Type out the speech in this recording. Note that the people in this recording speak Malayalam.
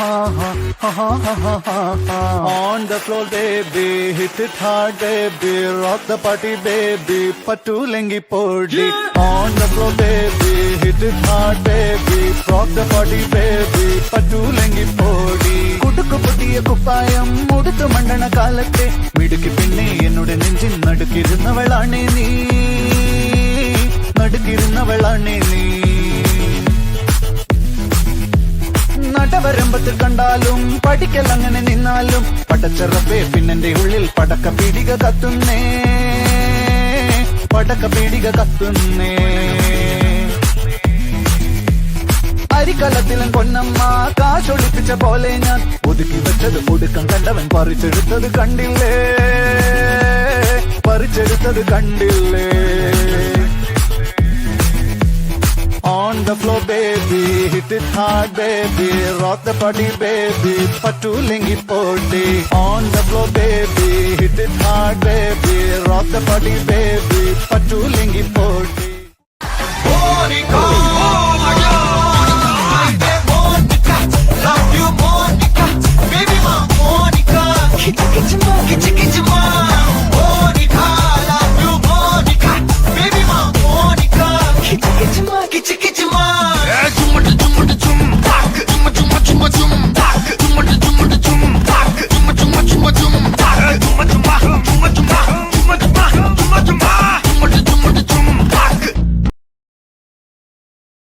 On the floor, baby, hit it hard, baby, rock the party, baby, pattu lengi podi. On the floor, baby, hit it hard, baby, rock the party, baby, pattu lengi podi. കുടുക്കു പൊട്ടിയ കുപ്പായം മുടുത്തു മണ്ടണ കാലത്തെ മിടുക്കി പിന്നെ എന്നോട് നെഞ്ചിൽ നടുക്കിരുന്നവളാണേ നീ, നടുക്കിരുന്നവളാണേ നീ. നടവരമ്പത്തിൽ കണ്ടാലും പഠിക്കൽ അങ്ങനെ നിന്നാലും പടച്ചറപ്പേ പിന്നെന്റെ ഉള്ളിൽ പടക്ക പീടിക കത്തുന്നേ, പടക്ക പീടിക കത്തുന്നേ. അരിക്കലത്തിലും പൊന്നമ്മ കാശൊളിപ്പിച്ച പോലെ ഞാൻ ഒതുക്കി വെച്ചത് ഒടുക്കം കണ്ടവൻ പറിച്ചെടുത്തത് കണ്ടില്ലേ, പറിച്ചെടുത്തത് കണ്ടില്ലേ. On the floor, baby, hit it hard, baby, rock the party, baby, pattu lengi podi. On the floor, baby, hit it hard, baby, rock the party, baby, pattu lengi podi.